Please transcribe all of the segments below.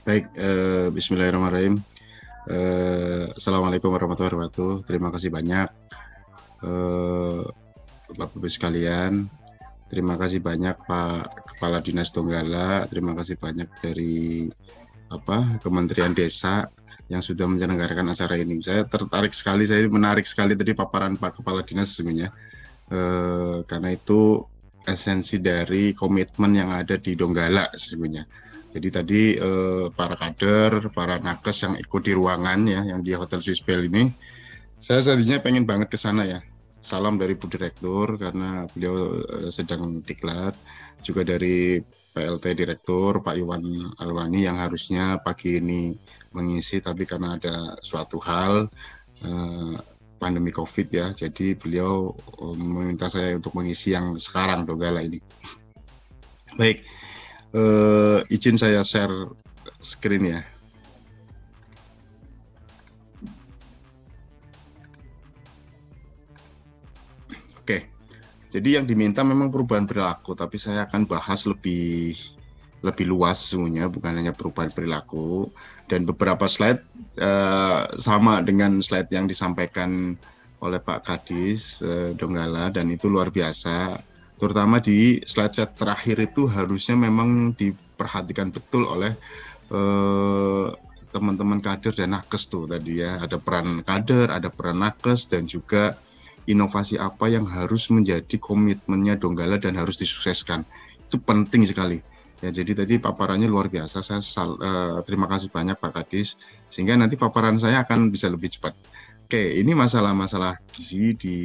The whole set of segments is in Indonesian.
Baik, bismillahirrahmanirrahim. Assalamualaikum warahmatullahi wabarakatuh. Terima kasih banyak Bapak-Ibu sekalian. Terima kasih banyak Pak Kepala Dinas Donggala. Terima kasih banyak dari Kementerian Desa yang sudah menyelenggarakan acara ini. Saya menarik sekali tadi paparan Pak Kepala Dinas sesungguhnya, karena itu esensi dari komitmen yang ada di Donggala sesungguhnya. Jadi tadi para kader, para nakes yang ikut di ruangan ya, yang di Hotel Swiss Bell ini, saya tadinya pengen banget ke sana ya. Salam dari Bu Direktur karena beliau sedang diklat, juga dari PLT Direktur Pak Iwan Alwani yang harusnya pagi ini mengisi, tapi karena ada suatu hal pandemi COVID ya, jadi beliau meminta saya untuk mengisi yang sekarang Donggala ini. Baik. Izin saya share screen ya. Oke, jadi yang diminta memang perubahan perilaku, tapi saya akan bahas lebih luas sesungguhnya, bukan hanya perubahan perilaku. Dan beberapa slide sama dengan slide yang disampaikan oleh Pak Kadis Donggala, dan itu luar biasa. Terutama di slide terakhir itu harusnya memang diperhatikan betul oleh teman-teman kader dan nakes tuh tadi ya. Ada peran kader, ada peran nakes, dan juga inovasi apa yang harus menjadi komitmennya Donggala dan harus disukseskan. Itu penting sekali. Ya, jadi tadi paparannya luar biasa. Saya terima kasih banyak Pak Kadis, sehingga nanti paparan saya akan bisa lebih cepat. Oke, ini masalah-masalah gizi di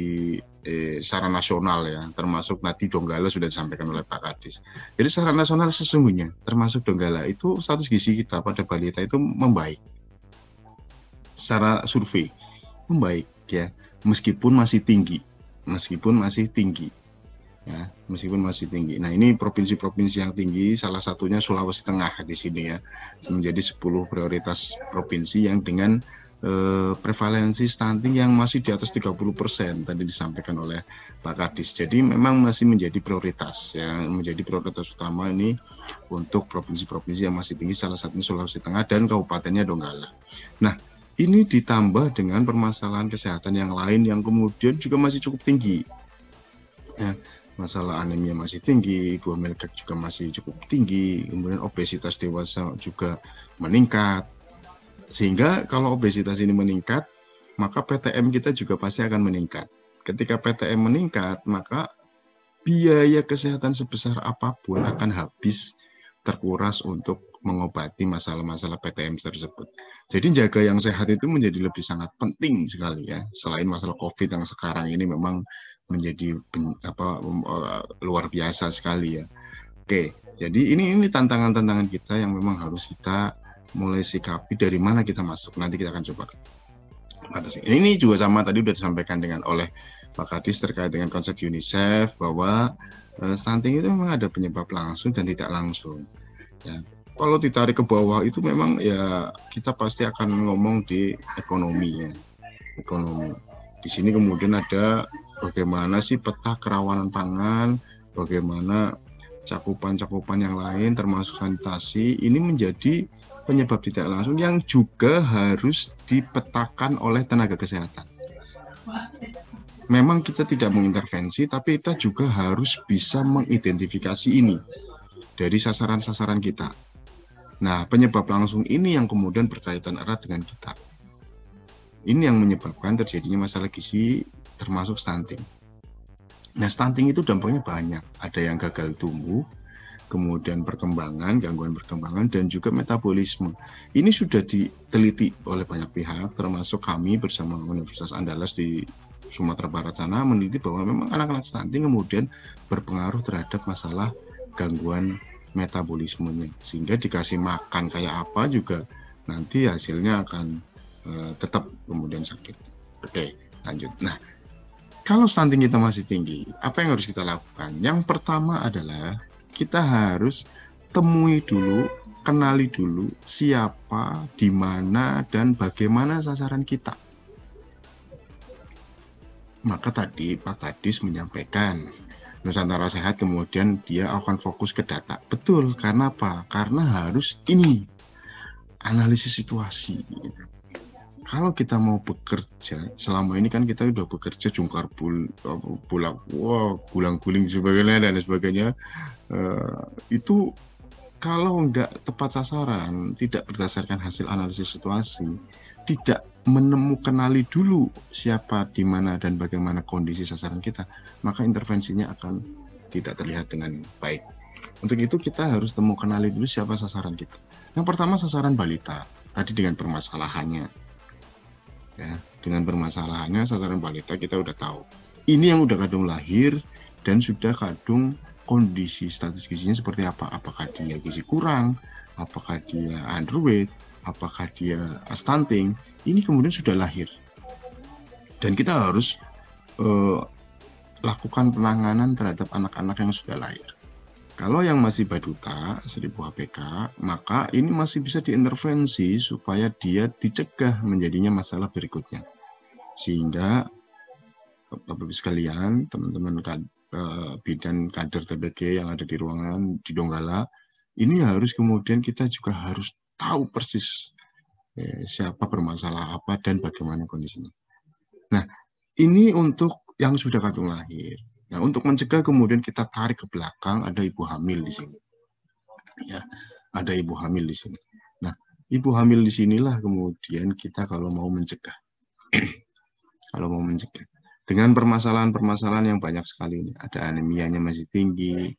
secara nasional ya, termasuk nanti Donggala sudah disampaikan oleh Pak Kadis. Jadi secara nasional sesungguhnya, termasuk Donggala itu status gizi kita pada balita itu membaik. Secara survei membaik ya, meskipun masih tinggi ya, meskipun masih tinggi. Nah, ini provinsi-provinsi yang tinggi, salah satunya Sulawesi Tengah di sini ya, menjadi 10 prioritas provinsi yang dengan prevalensi stunting yang masih di atas 30% tadi disampaikan oleh Pak Kadis. Jadi memang masih menjadi prioritas ya, menjadi prioritas utama ini untuk provinsi-provinsi yang masih tinggi, salah satunya Sulawesi Tengah dan kabupatennya Donggala. Nah, ini ditambah dengan permasalahan kesehatan yang lain yang kemudian juga masih cukup tinggi. Ya, masalah anemia masih tinggi, buah melekak juga masih cukup tinggi, kemudian obesitas dewasa juga meningkat. Sehingga kalau obesitas ini meningkat, maka PTM kita juga pasti akan meningkat. Ketika PTM meningkat, maka biaya kesehatan sebesar apapun akan habis terkuras untuk mengobati masalah-masalah PTM tersebut. Jadi jaga yang sehat itu menjadi lebih sangat penting sekali ya. Selain masalah COVID yang sekarang ini memang menjadi luar biasa sekali ya. Oke, jadi ini tantangan-tantangan kita yang memang harus kita mulai sikapi dari mana kita masuk. Nanti kita akan coba batasi. Ini juga sama tadi sudah disampaikan oleh Pak Kadis terkait dengan konsep UNICEF bahwa stunting itu memang ada penyebab langsung dan tidak langsung. Ya, kalau ditarik ke bawah itu memang ya kita pasti akan ngomong di ekonomi ya. Ekonomi. Di sini kemudian ada bagaimana sih peta kerawanan pangan, bagaimana cakupan-cakupan yang lain termasuk sanitasi ini menjadi penyebab tidak langsung yang juga harus dipetakan oleh tenaga kesehatan. Memang kita tidak mengintervensi, tapi kita juga harus bisa mengidentifikasi ini dari sasaran-sasaran kita. Nah, penyebab langsung ini yang kemudian berkaitan erat dengan kita. Ini yang menyebabkan terjadinya masalah gizi termasuk stunting. Nah, stunting itu dampaknya banyak. Ada yang gagal tumbuh, kemudian perkembangan, gangguan perkembangan, dan juga metabolisme. Ini sudah diteliti oleh banyak pihak, termasuk kami bersama Universitas Andalas di Sumatera Barat sana meneliti bahwa memang anak-anak stunting kemudian berpengaruh terhadap masalah gangguan metabolismenya. Sehingga dikasih makan kayak apa juga nanti hasilnya akan tetap kemudian sakit. Oke, lanjut. Nah, kalau stunting kita masih tinggi, apa yang harus kita lakukan? Yang pertama adalah kita harus temui dulu, kenali dulu siapa, di mana, dan bagaimana sasaran kita. Maka tadi Pak Kadis menyampaikan, Nusantara Sehat kemudian dia akan fokus ke data. Betul, karena apa? Karena harus ini, analisis situasi. Gitu. Kalau kita mau bekerja, selama ini kan kita udah bekerja jungkar gulang-guling sebagainya dan sebagainya, itu kalau nggak tepat sasaran, tidak berdasarkan hasil analisis situasi, tidak kenali dulu siapa, di mana, dan bagaimana kondisi sasaran kita, maka intervensinya akan tidak terlihat dengan baik. Untuk itu kita harus kenali dulu siapa sasaran kita. Yang pertama sasaran balita, tadi dengan permasalahannya. Ya, dengan permasalahannya sasaran balita kita udah tahu. Ini yang udah kadung lahir dan sudah kadung kondisi status gizinya seperti apa. Apakah dia gizi kurang, apakah dia underweight, apakah dia stunting. Ini kemudian sudah lahir. Dan kita harus lakukan penanganan terhadap anak-anak yang sudah lahir. Kalau yang masih baduta, 1000 HPK, maka ini masih bisa diintervensi supaya dia dicegah menjadinya masalah berikutnya. Sehingga Bapak-Ibu sekalian, teman-teman bidan kader TBG yang ada di ruangan di Donggala, ini harus kemudian kita juga harus tahu persis siapa bermasalah apa dan bagaimana kondisinya. Nah, ini untuk yang sudah kadung lahir. Nah, untuk mencegah kemudian kita tarik ke belakang, ada ibu hamil di sini. Ya, ada ibu hamil di sini. Nah, ibu hamil di sinilah kemudian kita kalau mau mencegah. Kalau mau mencegah. Dengan permasalahan-permasalahan yang banyak sekali ini. Ada anemianya masih tinggi,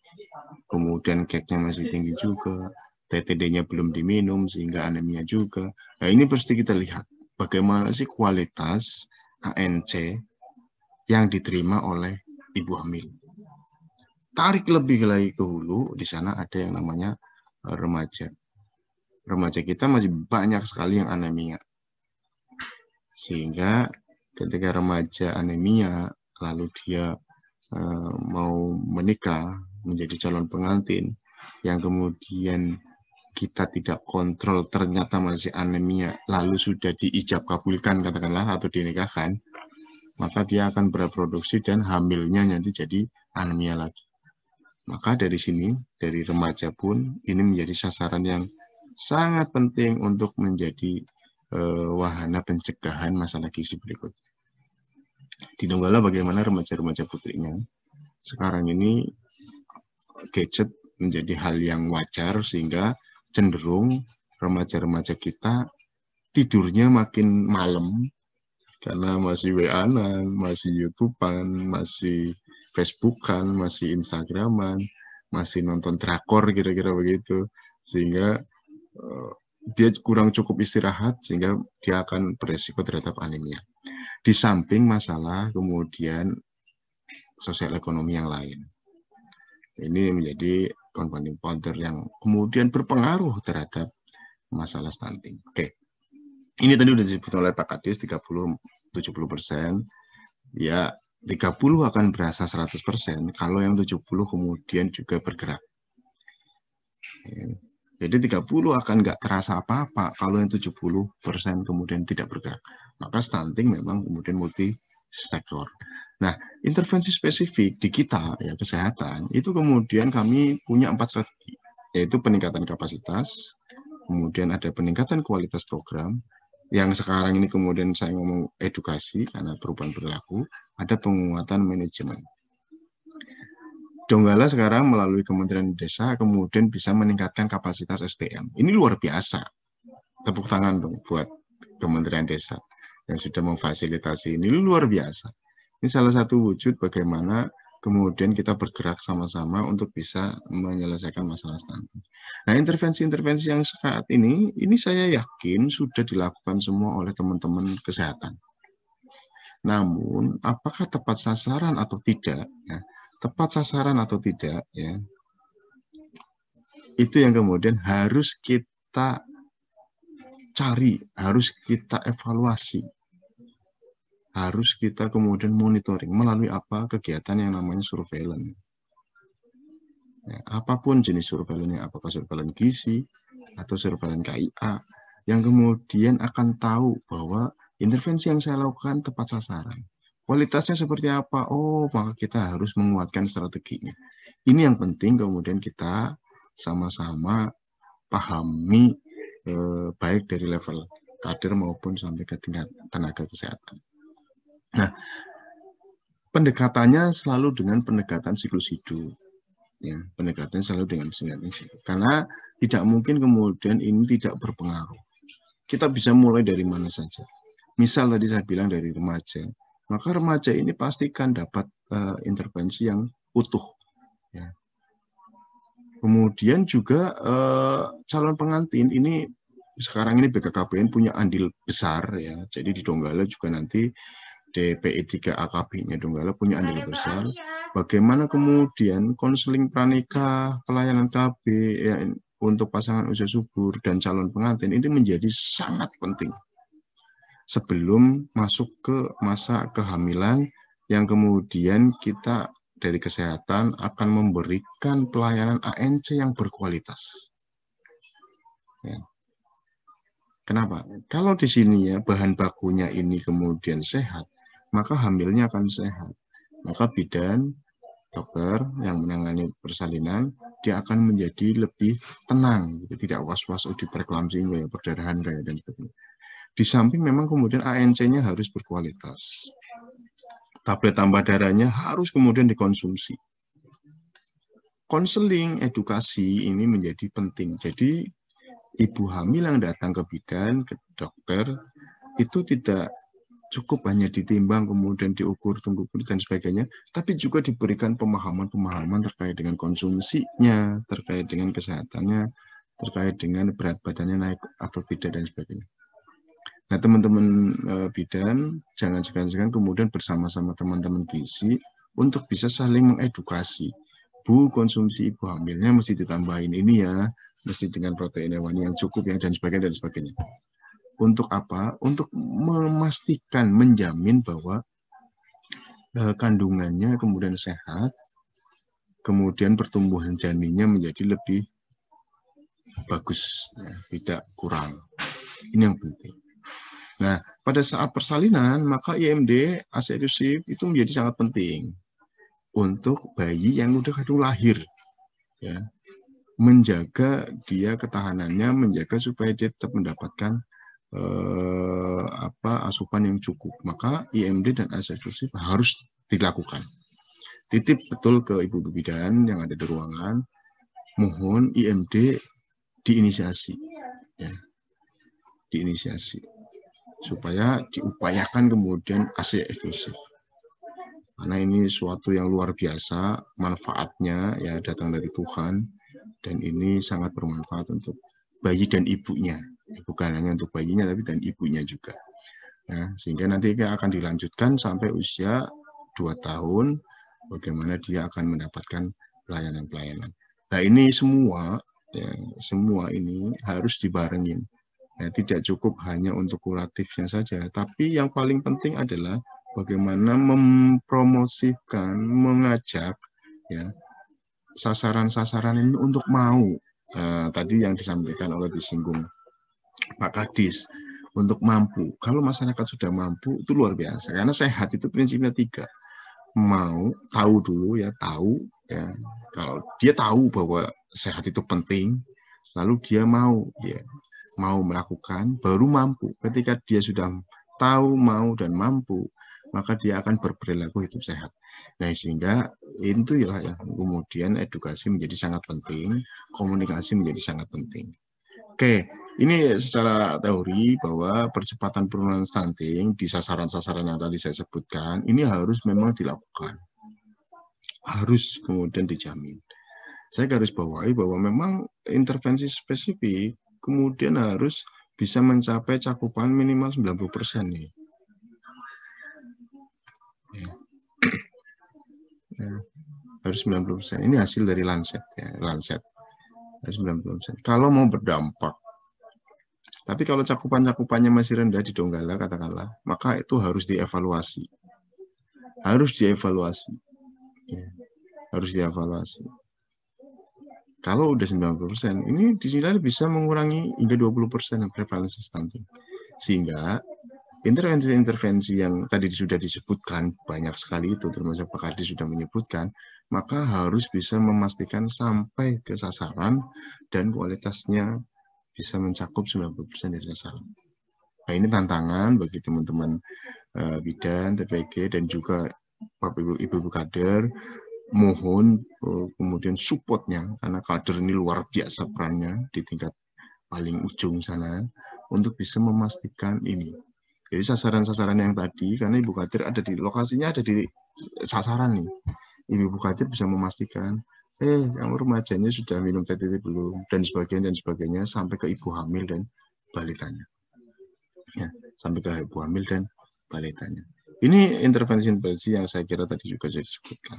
kemudian keknya masih tinggi juga, TTD-nya belum diminum sehingga anemia juga. Nah, ini pasti kita lihat bagaimana sih kualitas ANC yang diterima oleh ibu hamil. Tarik lebih lagi ke hulu, di sana ada yang namanya remaja. Remaja kita masih banyak sekali yang anemia. Sehingga ketika remaja anemia, lalu dia mau menikah, menjadi calon pengantin, yang kemudian kita tidak kontrol, ternyata masih anemia, lalu sudah diijab kabulkan katakanlah atau dinikahkan, maka dia akan bereproduksi dan hamilnya nanti jadi anemia lagi. Maka dari sini, dari remaja pun ini menjadi sasaran yang sangat penting untuk menjadi wahana pencegahan masalah gizi berikutnya. Di Donggala bagaimana remaja-remaja putrinya? Sekarang ini gadget menjadi hal yang wajar sehingga cenderung remaja-remaja kita tidurnya makin malam karena masih WA-an, masih YouTube-an, masih Facebook-an, masih Instagram-an, masih nonton drakor kira-kira begitu, sehingga dia kurang cukup istirahat sehingga dia akan beresiko terhadap anemia. Di samping masalah kemudian sosial ekonomi yang lain. Ini menjadi confounding factor yang kemudian berpengaruh terhadap masalah stunting. Oke. Ini tadi sudah disebut oleh Pak Kadis 30-70%. Ya, 30 akan berasa 100% kalau yang 70 kemudian juga bergerak. Jadi 30 akan nggak terasa apa-apa kalau yang 70% kemudian tidak bergerak. Maka stunting memang kemudian multi sektor. Nah, intervensi spesifik di kita ya kesehatan itu kemudian kami punya 4 strategi, yaitu peningkatan kapasitas, kemudian ada peningkatan kualitas program, yang sekarang ini kemudian saya ngomong edukasi karena perubahan perilaku, ada penguatan manajemen. Donggala sekarang melalui Kementerian Desa kemudian bisa meningkatkan kapasitas SDM. Ini luar biasa. Tepuk tangan dong buat Kementerian Desa yang sudah memfasilitasi ini, luar biasa. Ini salah satu wujud bagaimana kemudian kita bergerak sama-sama untuk bisa menyelesaikan masalah stunting. Nah, intervensi-intervensi yang saat ini saya yakin sudah dilakukan semua oleh teman-teman kesehatan. Namun, apakah tepat sasaran atau tidak? Ya, tepat sasaran atau tidak? Ya, itu yang kemudian harus kita cari, harus kita evaluasi, harus kita kemudian monitoring melalui apa? Kegiatan yang namanya surveillance. Ya, apapun jenis surveillance, apakah surveillance gizi atau surveillance KIA, yang kemudian akan tahu bahwa intervensi yang saya lakukan tepat sasaran. Kualitasnya seperti apa? Oh, maka kita harus menguatkan strateginya. Ini yang penting kemudian kita sama-sama pahami, baik dari level kader maupun sampai ke tingkat tenaga kesehatan. Nah, pendekatannya selalu dengan pendekatan siklus hidup. Ya, pendekatan selalu dengan siklus hidup. Karena tidak mungkin kemudian ini tidak berpengaruh. Kita bisa mulai dari mana saja. Misal tadi saya bilang dari remaja, maka remaja ini pastikan dapat intervensi yang utuh. Ya. Kemudian juga calon pengantin ini sekarang ini BKKBN punya andil besar ya. Jadi di Donggala juga nanti DPI 3 AKB-nya Donggala punya andil besar. Bagaimana kemudian konseling pranikah, pelayanan KB ya, untuk pasangan usia subur dan calon pengantin ini menjadi sangat penting sebelum masuk ke masa kehamilan yang kemudian kita dari kesehatan akan memberikan pelayanan ANC yang berkualitas. Ya. Kenapa? Kalau di sini ya bahan bakunya ini kemudian sehat, maka hamilnya akan sehat. Maka bidan, dokter yang menangani persalinan, dia akan menjadi lebih tenang, gitu. Tidak was-was di preeklamsi, kayak perdarahan kayak dan sebagainya. Di samping memang kemudian ANC-nya harus berkualitas. Tablet tambah darahnya harus kemudian dikonsumsi. Konseling, edukasi ini menjadi penting. Jadi ibu hamil yang datang ke bidan, ke dokter, itu tidak cukup hanya ditimbang, kemudian diukur, tunggu dan sebagainya, tapi juga diberikan pemahaman-pemahaman terkait dengan konsumsinya, terkait dengan kesehatannya, terkait dengan berat badannya naik atau tidak, dan sebagainya. Nah, teman-teman bidan, jangan segan-segan kemudian bersama-sama teman-teman gizi untuk bisa saling mengedukasi. Bu, konsumsi ibu hamilnya mesti ditambahin ini ya, mesti dengan protein hewani yang cukup ya, dan sebagainya, dan sebagainya. Untuk apa? Untuk memastikan, menjamin bahwa kandungannya kemudian sehat, kemudian pertumbuhan janinnya menjadi lebih bagus, ya, tidak kurang. Ini yang penting. Nah, pada saat persalinan, maka IMD, ASI eksklusif itu menjadi sangat penting untuk bayi yang udah kadung lahir, ya, menjaga dia ketahanannya, menjaga supaya dia tetap mendapatkan asupan yang cukup. Maka IMD dan ASI eksklusif harus dilakukan. Titip betul ke ibu bidan yang ada di ruangan, mohon IMD diinisiasi, ya, diinisiasi supaya diupayakan kemudian ASI eksklusif. Karena ini suatu yang luar biasa, manfaatnya ya datang dari Tuhan, dan ini sangat bermanfaat untuk bayi dan ibunya. Bukan hanya untuk bayinya, tapi dan ibunya juga. Ya, sehingga nanti akan dilanjutkan sampai usia 2 tahun, bagaimana dia akan mendapatkan pelayanan-pelayanan. Nah, ini semua, ya, semua ini harus dibarengin. Ya, tidak cukup hanya untuk kuratifnya saja, tapi yang paling penting adalah bagaimana mempromosikan, mengajak ya sasaran-sasaran ini untuk mau. Tadi yang disampaikan oleh disinggung Pak Kadis, untuk mampu. Kalau masyarakat sudah mampu, itu luar biasa. Karena sehat itu prinsipnya 3. Mau, tahu dulu ya, tahu ya. Kalau dia tahu bahwa sehat itu penting, lalu dia mau melakukan, baru mampu. Ketika dia sudah tahu, mau, dan mampu, maka dia akan berperilaku hidup sehat. Nah, sehingga itu ya kemudian edukasi menjadi sangat penting, komunikasi menjadi sangat penting. Oke, ini secara teori bahwa percepatan penurunan stunting di sasaran-sasaran yang tadi saya sebutkan, ini harus memang dilakukan. Harus kemudian dijamin. Saya garis bawahi bahwa memang intervensi spesifik kemudian harus bisa mencapai cakupan minimal 90% nih. Ya, harus 90%. Ini hasil dari Lancet ya, Lancet. Harus 90%. Kalau mau berdampak Tapi kalau cakupannya masih rendah di Donggala katakanlah, maka itu harus dievaluasi. Harus dievaluasi. Ya, harus dievaluasi. Kalau udah 90%, ini disinari bisa mengurangi hingga 20% prevalensi stunting. Sehingga intervensi-intervensi yang tadi sudah disebutkan, banyak sekali itu, termasuk Pak Kadi sudah menyebutkan, maka harus bisa memastikan sampai ke sasaran dan kualitasnya bisa mencakup 90% dari sasaran. Nah, ini tantangan bagi teman-teman bidan, TPG, dan juga Bapak Ibu kader, mohon kemudian supportnya, karena kader ini luar biasa perannya di tingkat paling ujung sana, untuk bisa memastikan ini. Jadi sasaran-sasaran yang tadi, karena Ibu Kadir ada di lokasinya, ada di sasaran nih. Ibu Kadir bisa memastikan, yang remajanya sudah minum TTT belum, dan sebagainya, sampai ke ibu hamil dan balitanya. Ya, sampai ke ibu hamil dan balitanya. Ini intervensi-intervensi yang saya kira tadi juga sudah disebutkan.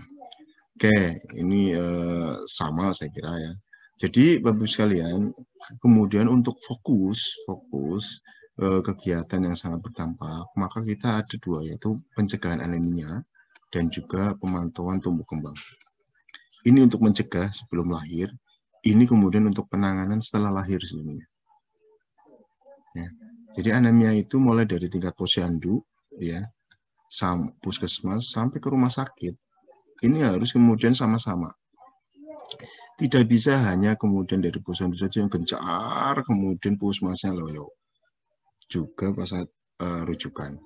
Oke, ini sama saya kira ya. Jadi Bapak sekalian, kemudian untuk fokus kegiatan yang sangat berdampak, maka kita ada dua, yaitu pencegahan anemia dan juga pemantauan tumbuh kembang. Ini untuk mencegah sebelum lahir, ini kemudian untuk penanganan setelah lahir sebenarnya. Ya. Jadi anemia itu mulai dari tingkat posyandu, ya, puskesmas sampai ke rumah sakit. Ini harus kemudian sama-sama. Tidak bisa hanya kemudian dari posyandu saja yang gencar, kemudian puskesmasnya loyo. Juga pas saat rujukan.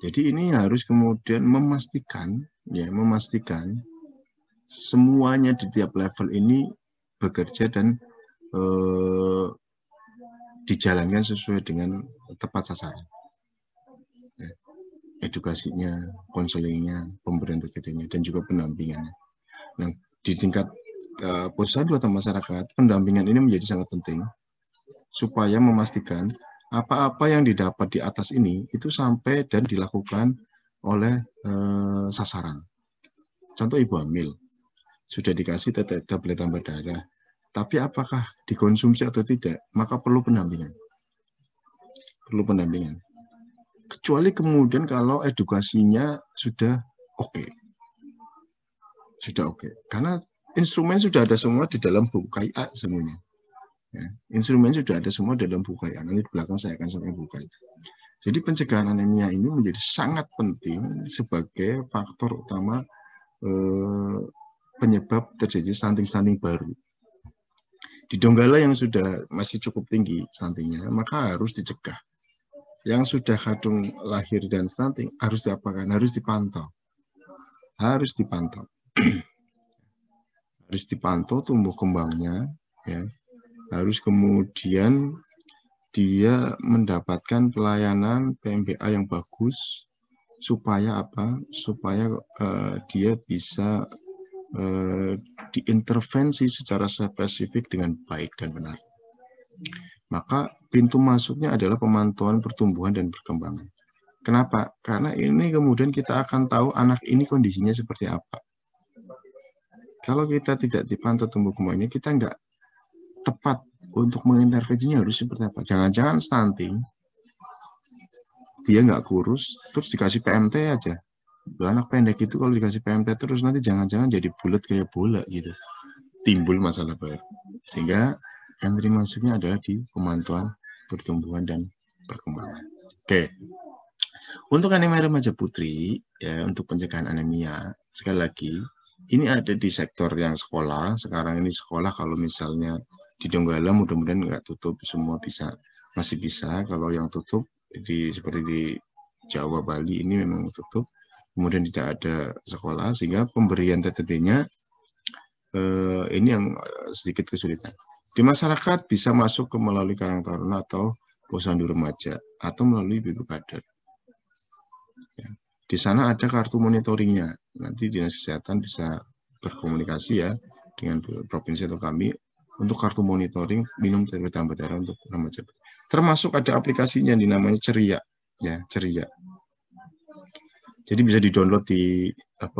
Jadi ini harus kemudian memastikan semuanya di tiap level ini bekerja dan dijalankan sesuai dengan tepat sasaran. Edukasinya, konselingnya, pemberian TTT-nya, dan juga pendampingannya. Nah, di tingkat posyandu atau masyarakat, pendampingan ini menjadi sangat penting supaya memastikan apa-apa yang didapat di atas ini itu sampai dan dilakukan oleh sasaran. Contoh ibu hamil, sudah dikasih tablet tambah darah, tapi apakah dikonsumsi atau tidak, maka perlu pendampingan. Kecuali kemudian kalau edukasinya sudah oke. Karena instrumen sudah ada semua di dalam buku KIA semuanya. Ya, instrumen sudah ada semua dalam buku KIA. Nanti di belakang saya akan sampai buku KIA. Jadi pencegahan anemia ini menjadi sangat penting sebagai faktor utama penyebab terjadi stunting baru. Di Donggala yang sudah masih cukup tinggi stuntingnya, maka harus dicegah. Yang sudah kadung lahir dan stunting harus diapakan? Harus dipantau. Harus dipantau tumbuh kembangnya, ya. Harus kemudian dia mendapatkan pelayanan PMBA yang bagus supaya apa? Supaya dia bisa diintervensi secara spesifik dengan baik dan benar. Maka pintu masuknya adalah pemantauan pertumbuhan dan perkembangan. Kenapa? Karena ini kemudian kita akan tahu anak ini kondisinya seperti apa. Kalau kita tidak dipantau tumbuh kembangnya, kita nggak tepat untuk mengintervensinya harus seperti apa. Jangan-jangan stunting, dia nggak kurus, terus dikasih PMT aja. Anak pendek itu kalau dikasih PMT terus nanti jangan-jangan jadi bulat kayak bola gitu. Timbul masalah baru. Sehingga entry masuknya adalah di pemantauan pertumbuhan dan perkembangan. Oke. Untuk anemia remaja putri, ya, untuk pencegahan anemia, sekali lagi, ini ada di sektor yang sekolah. Sekarang ini sekolah kalau misalnya di Donggala mudah-mudahan nggak tutup, semua masih bisa. Kalau yang tutup seperti di Jawa, Bali ini memang tutup. Kemudian tidak ada sekolah sehingga pemberian TTD-nya ini yang sedikit kesulitan. Di masyarakat bisa masuk ke melalui Karang Taruna atau posyandu remaja atau melalui Bibu Kader. Ya. Di sana ada kartu monitoringnya. Nanti Dinas Kesehatan bisa berkomunikasi ya dengan provinsi atau kami untuk kartu monitoring minum TTT tambah darah untuk remaja. Termasuk ada aplikasinya yang namanya Ceria, ya Ceria. Jadi bisa di-download di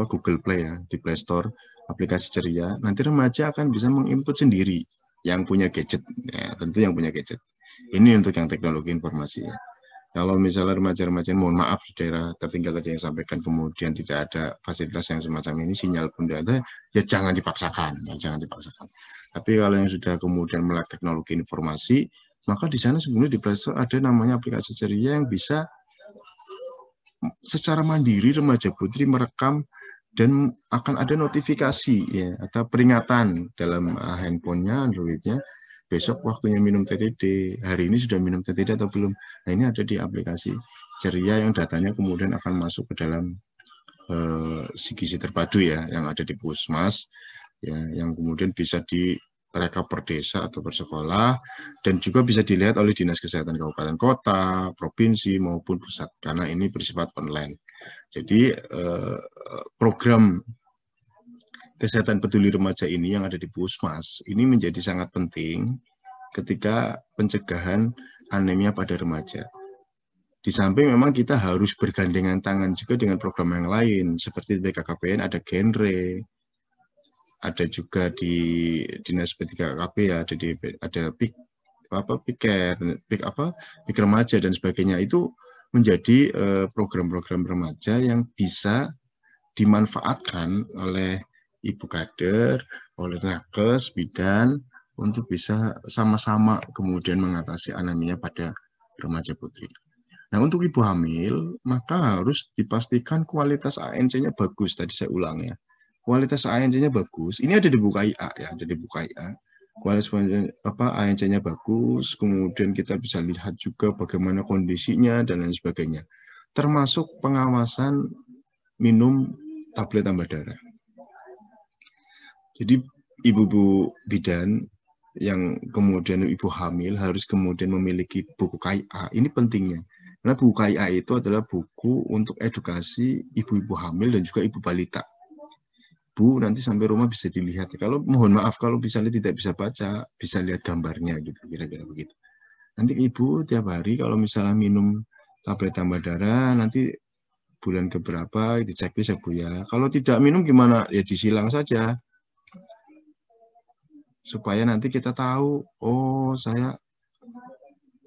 Google Play ya, di Play Store aplikasi Ceria. Nanti remaja akan bisa menginput sendiri yang punya gadget, ya, tentu yang punya gadget. Ini untuk yang teknologi informasi ya. Kalau misalnya remaja-remaja, mohon maaf di daerah tertinggal tadi yang sampaikan, kemudian tidak ada fasilitas yang semacam ini, sinyal pun tidak ada, ya jangan dipaksakan, ya jangan dipaksakan. Tapi kalau yang sudah kemudian melek teknologi informasi, maka di sana sebenarnya di Play Store ada namanya aplikasi ceria yang bisa secara mandiri remaja putri merekam dan akan ada notifikasi ya atau peringatan dalam handphonenya, Androidnya, besok waktunya minum TTD, hari ini sudah minum TTD atau belum. Nah ini ada di aplikasi ceria yang datanya kemudian akan masuk ke dalam gizi terpadu ya yang ada di Puskesmas ya, yang kemudian bisa direkap per desa atau per sekolah, dan juga bisa dilihat oleh Dinas Kesehatan Kabupaten Kota, Provinsi maupun pusat, karena ini bersifat online. Jadi program kesehatan peduli remaja ini yang ada di Puskesmas ini menjadi sangat penting ketika pencegahan anemia pada remaja. Di samping memang kita harus bergandengan tangan juga dengan program yang lain, seperti BKKBN ada genre, ada juga di Dinas P3KP ya, ada PIK remaja dan sebagainya. Itu menjadi program-program remaja yang bisa dimanfaatkan oleh ibu kader, oleh nakes, bidan untuk bisa sama-sama kemudian mengatasi anemia pada remaja putri. Nah, untuk ibu hamil, maka harus dipastikan kualitas ANC-nya bagus. Tadi saya ulang ya. Kualitas ANC-nya bagus. Ini ada di buku KIA ya, ada di buku KIA. Kualitas ANC-nya bagus, kemudian kita bisa lihat juga bagaimana kondisinya dan lain sebagainya. Termasuk pengawasan minum tablet tambah darah. Jadi ibu-ibu bidan yang kemudian ibu hamil harus kemudian memiliki buku KIA. Ini pentingnya. Karena buku KIA itu adalah buku untuk edukasi ibu-ibu hamil dan juga ibu balita. Bu, nanti sampai rumah bisa dilihat. Kalau mohon maaf kalau misalnya tidak bisa baca, bisa lihat gambarnya gitu, kira-kira begitu. Nanti ibu tiap hari kalau misalnya minum tablet tambah darah, nanti bulan keberapa dicek bisa Bu ya. Kalau tidak minum gimana? Ya disilang saja. Supaya nanti kita tahu, oh saya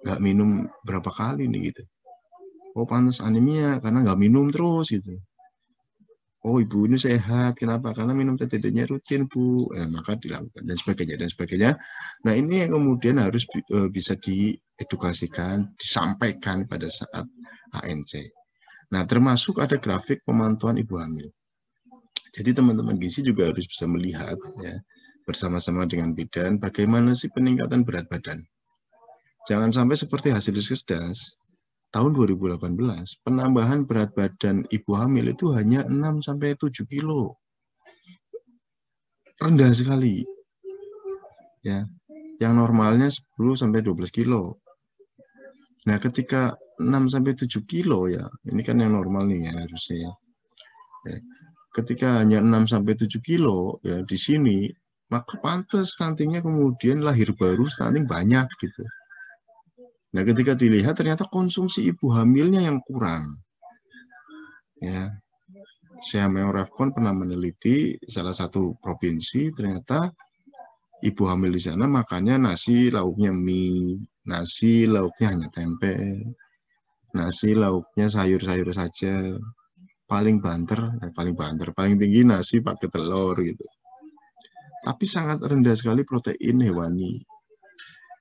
nggak minum berapa kali nih gitu. Oh pantas anemia karena nggak minum terus gitu. Oh ibu ini sehat, kenapa? Karena minum TTD-nya rutin Bu, maka dilakukan dan sebagainya dan sebagainya. Nah ini yang kemudian harus bisa diedukasikan, disampaikan pada saat ANC. Nah termasuk ada grafik pemantauan ibu hamil. Jadi teman-teman gizi juga harus bisa melihat ya bersama-sama dengan bidan bagaimana sih peningkatan berat badan. Jangan sampai seperti hasil Risetdas tahun 2018, penambahan berat badan ibu hamil itu hanya 6-7 kilo. Rendah sekali. Ya. Yang normalnya 10-12 kilo. Nah, ketika 6-7 kilo ya, ini kan yang normal nih ya harusnya ya. Ketika hanya 6-7 kilo ya di sini, maka pantas stuntingnya kemudian lahir baru stunting banyak gitu. Nah, ketika dilihat ternyata konsumsi ibu hamilnya yang kurang. Ya. Syameo Refcon pernah meneliti salah satu provinsi, ternyata ibu hamil di sana makannya nasi lauknya mie, nasi lauknya hanya tempe, nasi lauknya sayur-sayur saja. Paling paling tinggi nasi pakai telur gitu. Tapi sangat rendah sekali protein hewani.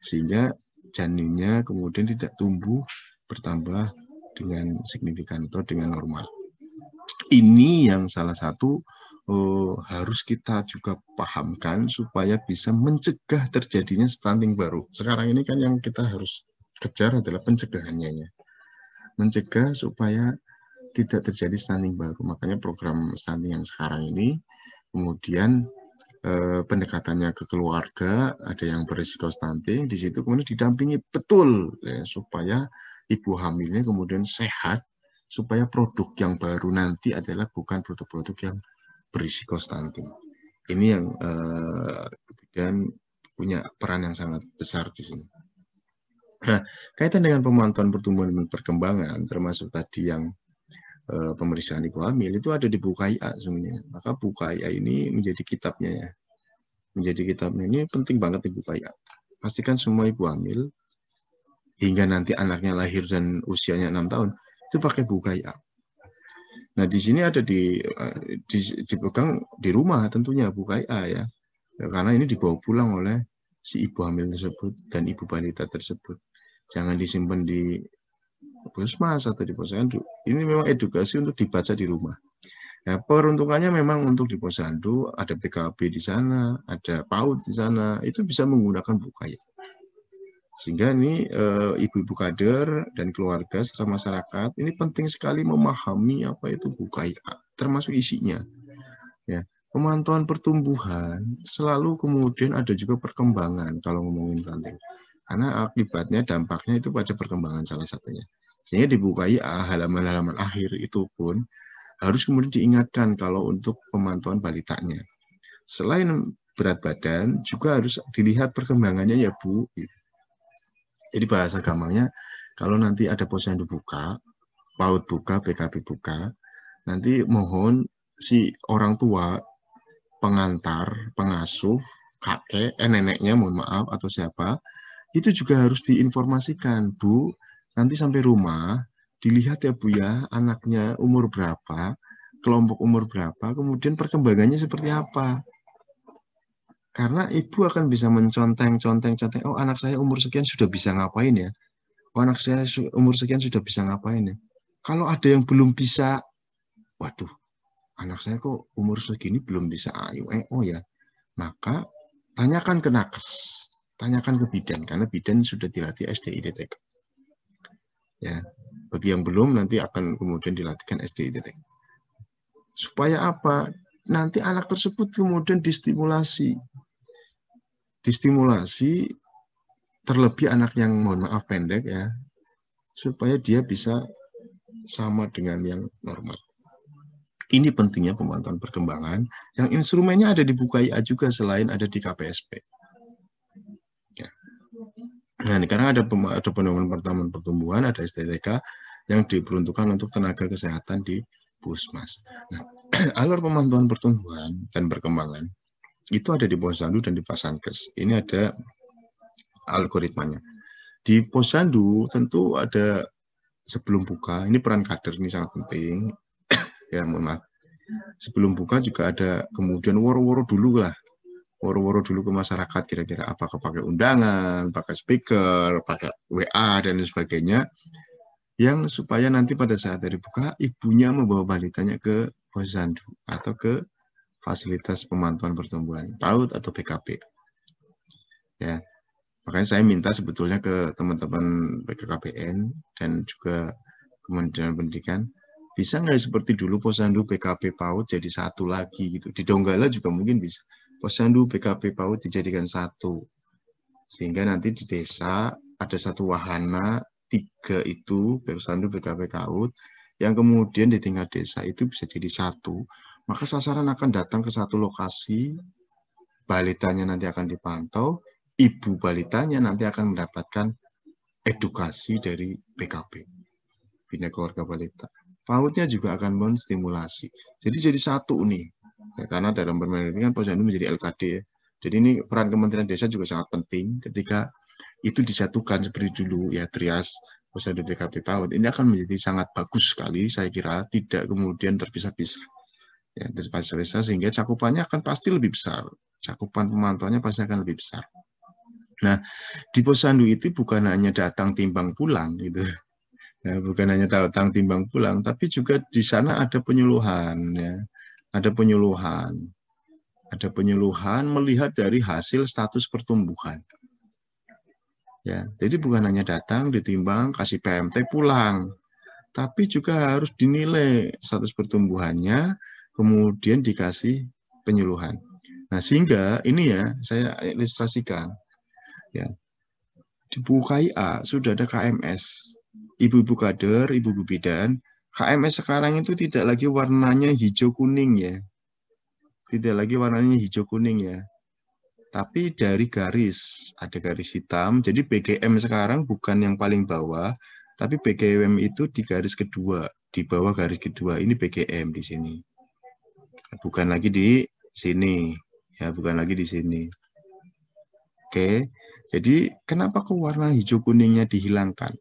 Sehingga janinnya kemudian tidak tumbuh bertambah dengan signifikan atau dengan normal. Ini yang salah satu harus kita juga pahamkan supaya bisa mencegah terjadinya stunting baru. Sekarang ini kan yang kita harus kejar adalah pencegahannya. Mencegah supaya tidak terjadi stunting baru. Makanya program stunting yang sekarang ini kemudian pendekatannya ke keluarga, ada yang berisiko stunting, di situ kemudian didampingi betul ya, supaya ibu hamilnya kemudian sehat, supaya produk yang baru nanti adalah bukan produk-produk yang berisiko stunting. Ini yang kemudian punya peran yang sangat besar di sini. Nah, kaitan dengan pemantauan pertumbuhan dan perkembangan, termasuk tadi yang pemeriksaan ibu hamil itu ada di buku KIA sebenarnya. Maka buku KIA ini menjadi kitabnya ya. Menjadi kitabnya ini penting banget di buku KIA. Pastikan semua ibu hamil hingga nanti anaknya lahir dan usianya 6 tahun, itu pakai buku KIA. Nah, di sini ada dipegang di rumah tentunya buku KIA ya. Karena ini dibawa pulang oleh si ibu hamil tersebut dan ibu balita tersebut. Jangan disimpan di puskesmas atau di posyandu. Ini memang edukasi untuk dibaca di rumah. Nah, peruntukannya memang untuk di posyandu, ada PKB di sana, ada PAUD di sana, itu bisa menggunakan buku KIA. Sehingga ini ibu-ibu kader dan keluarga serta masyarakat ini penting sekali memahami apa itu buku KIA, termasuk isinya. Ya, pemantauan pertumbuhan selalu kemudian ada juga perkembangan kalau ngomongin stunting. Karena akibatnya dampaknya itu pada perkembangan salah satunya. Sehingga di buku KIA halaman-halaman akhir itu pun harus kemudian diingatkan kalau untuk pemantauan balitanya. Selain berat badan, juga harus dilihat perkembangannya ya Bu. Jadi bahasa gampangnya, kalau nanti ada posyandu buka, PAUD buka, PKB buka, nanti mohon si orang tua, pengantar, pengasuh, kakek, neneknya mohon maaf atau siapa, itu juga harus diinformasikan, Bu, nanti sampai rumah, dilihat ya Bu ya, anaknya umur berapa, kelompok umur berapa, kemudian perkembangannya seperti apa. Karena ibu akan bisa menconteng, oh anak saya umur sekian sudah bisa ngapain ya, oh anak saya umur sekian sudah bisa ngapain ya. Kalau ada yang belum bisa, waduh, anak saya kok umur segini belum bisa oh ya, maka tanyakan ke nakes, tanyakan ke bidan, karena bidan sudah dilatih SDI-DTK. Ya, bagi yang belum nanti akan kemudian dilatihkan SDI-DTK. Supaya apa? Nanti anak tersebut kemudian distimulasi terlebih anak yang mohon maaf pendek ya, supaya dia bisa sama dengan yang normal. Ini pentingnya pemantauan perkembangan yang instrumennya ada di buku KIA juga selain ada di KPSP. Ya. Nah, ini karena ada pengembangan pertahanan pertumbuhan, ada STTK yang diperuntukkan untuk tenaga kesehatan di puskesmas. Nah, alur pemantauan pertumbuhan dan perkembangan itu ada di posyandu dan di Fasankes. Ini ada algoritmanya. Di posyandu tentu ada sebelum buka, ini peran kader ini sangat penting. Ya, mohon maaf. Sebelum buka juga ada kemudian woro-woro dulu lah. Woro-woro dulu ke masyarakat kira-kira apakah pakai undangan, pakai speaker, pakai WA dan sebagainya. Yang supaya nanti pada saat dari buka, ibunya membawa balitanya ke posyandu atau ke fasilitas pemantauan pertumbuhan, PAUD atau PKP. Ya, makanya saya minta sebetulnya ke teman-teman BKKBN dan juga Kementerian Pendidikan, bisa nggak seperti dulu posyandu PKP PAUD jadi satu lagi gitu. Di Donggala juga mungkin bisa. Posyandu PKP PAUD dijadikan satu. Sehingga nanti di desa ada satu wahana, 3 itu posyandu PKP PAUD, yang kemudian di tingkat desa itu bisa jadi satu. Maka sasaran akan datang ke satu lokasi, balitanya nanti akan dipantau, ibu balitanya nanti akan mendapatkan edukasi dari PKP, Bina Keluarga Balita. PAUD-nya juga akan menstimulasi. Jadi satu nih, ya, karena dalam permainan ini kan posyandu menjadi LKD ya. Jadi ini peran Kementerian Desa juga sangat penting ketika itu disatukan seperti dulu ya, trias posyandu PKP PAUD. Ini akan menjadi sangat bagus sekali, saya kira tidak kemudian terpisah-pisah. Ya, terpisah-pisah sehingga cakupannya akan pasti lebih besar. Cakupan pemantauannya pasti akan lebih besar. Nah, di posyandu itu bukan hanya datang timbang pulang gitu. Ya, bukan hanya datang timbang pulang, tapi juga di sana ada penyuluhan ya. Ada penyuluhan melihat dari hasil status pertumbuhan. Ya, jadi bukan hanya datang ditimbang kasih PMT pulang, tapi juga harus dinilai status pertumbuhannya, kemudian dikasih penyuluhan. Nah, sehingga ini ya saya ilustrasikan ya. Di buku KIA sudah ada KMS. Ibu-ibu kader, ibu-ibu bidan, KMS sekarang itu tidak lagi warnanya hijau kuning ya. Tidak lagi warnanya hijau kuning ya. Tapi dari garis, ada garis hitam. Jadi BGM sekarang bukan yang paling bawah, tapi BGM itu di garis kedua, di bawah garis kedua. Ini BGM di sini. Bukan lagi di sini. Ya, bukan lagi di sini. Oke, jadi kenapa warna hijau kuningnya dihilangkan?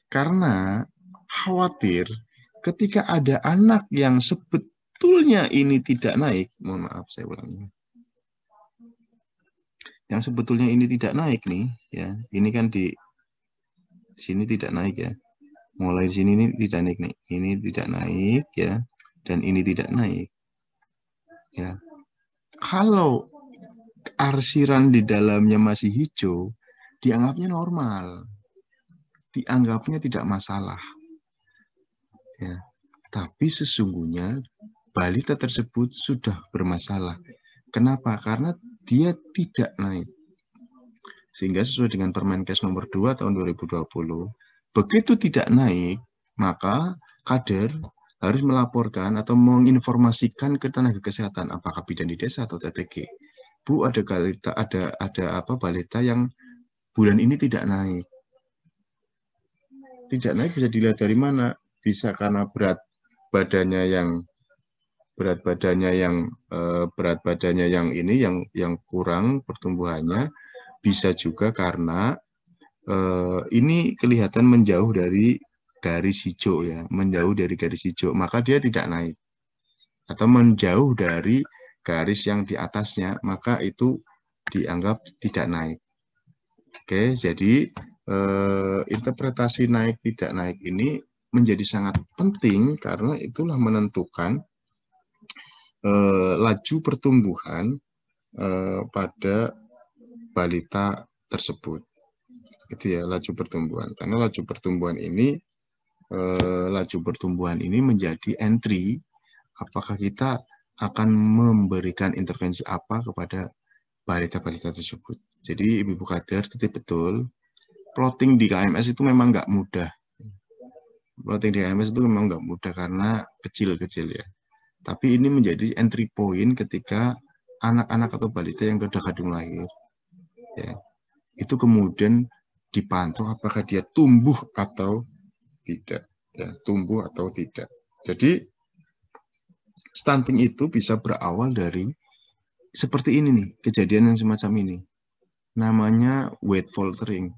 Karena khawatir ketika ada anak yang sebetulnya ini tidak naik, mohon maaf saya ulangi, yang sebetulnya ini tidak naik nih, ya, ini kan di sini tidak naik ya, mulai di sini ini tidak naik nih, ini tidak naik ya, dan ini tidak naik, ya. Kalau arsiran di dalamnya masih hijau, dianggapnya normal, dianggapnya tidak masalah, ya. Tapi sesungguhnya balita tersebut sudah bermasalah. Kenapa? Karena dia tidak naik. Sehingga sesuai dengan Permenkes nomor 2 tahun 2020, begitu tidak naik, maka kader harus melaporkan atau menginformasikan ke tenaga kesehatan, apakah bidan di desa atau TPG. Bu, ada balita, balita yang bulan ini tidak naik. Tidak naik bisa dilihat dari mana? Bisa karena berat badannya yang kurang pertumbuhannya, bisa juga karena ini kelihatan menjauh dari garis hijau ya, menjauh dari garis hijau, maka dia tidak naik. Atau menjauh dari garis yang di atasnya, maka itu dianggap tidak naik. Oke, jadi interpretasi naik tidak naik ini menjadi sangat penting karena itulah menentukan laju pertumbuhan pada balita tersebut. Itu ya, laju pertumbuhan. Karena laju pertumbuhan ini menjadi entry apakah kita akan memberikan intervensi apa kepada balita-balita tersebut. Jadi Ibu Kader titip betul, plotting di KMS itu memang nggak mudah. Plotting di KMS itu memang nggak mudah karena kecil-kecil ya. Tapi ini menjadi entry point ketika anak-anak atau balita yang sudah kadung lahir, ya, itu kemudian dipantau apakah dia tumbuh atau tidak, ya, tumbuh atau tidak. Jadi stunting itu bisa berawal dari seperti ini nih, kejadian yang semacam ini. Namanya weight faltering.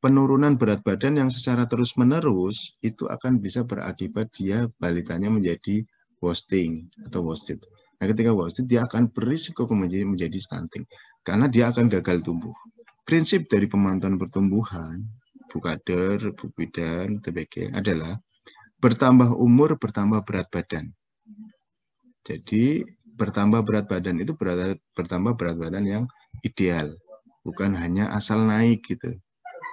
Penurunan berat badan yang secara terus-menerus itu akan bisa berakibat dia balitanya menjadi wasting atau wasted. Nah, ketika wasted dia akan berisiko menjadi stunting karena dia akan gagal tumbuh. Prinsip dari pemantauan pertumbuhan, Bu Kader, Bu Bidan, TBG adalah bertambah umur, bertambah berat badan. Jadi bertambah berat badan itu bertambah berat badan yang ideal, bukan hanya asal naik gitu.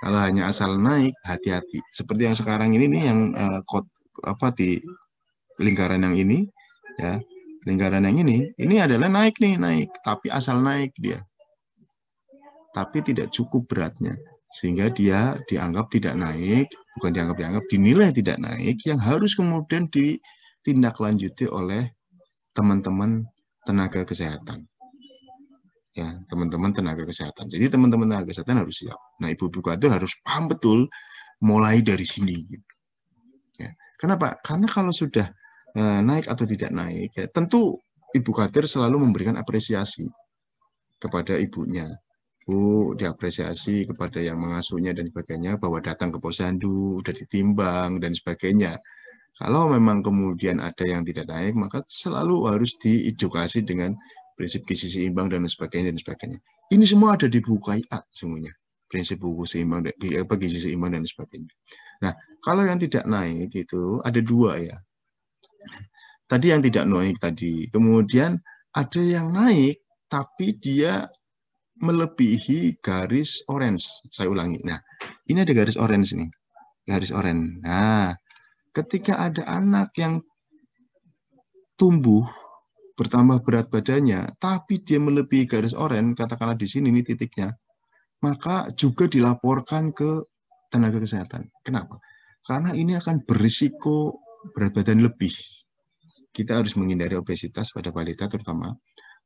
Kalau hanya asal naik, hati-hati. Seperti yang sekarang ini nih, yang di lingkaran yang ini, ya, lingkaran yang ini adalah naik, tapi asal naik dia, tapi tidak cukup beratnya, sehingga dia dianggap tidak naik, bukan dianggap, dinilai tidak naik, yang harus kemudian ditindaklanjuti oleh teman-teman tenaga kesehatan. Ya, teman-teman tenaga kesehatan. Jadi teman-teman tenaga kesehatan harus siap. Nah, ibu-ibu kader harus paham betul mulai dari sini. Ya. Kenapa? Karena kalau sudah naik atau tidak naik, ya, tentu ibu kader selalu memberikan apresiasi kepada ibunya. Bu, diapresiasi kepada yang mengasuhnya dan sebagainya, bahwa datang ke posyandu, udah ditimbang dan sebagainya. Kalau memang kemudian ada yang tidak naik, maka selalu harus diedukasi dengan prinsip gizi seimbang dan sebagainya. Ini semua ada di buku KIA semuanya. Prinsip buku seimbang, gizi seimbang dan sebagainya. Nah, kalau yang tidak naik itu ada dua ya. Tadi yang tidak naik tadi. Kemudian ada yang naik tapi dia melebihi garis orange. Saya ulangi. Nah, ini ada garis orange nih. Garis orange. Nah, ketika ada anak yang tumbuh bertambah berat badannya, tapi dia melebihi garis oranye, katakanlah di sini ini titiknya, maka juga dilaporkan ke tenaga kesehatan. Kenapa? Karena ini akan berisiko berat badan lebih. Kita harus menghindari obesitas pada balita terutama.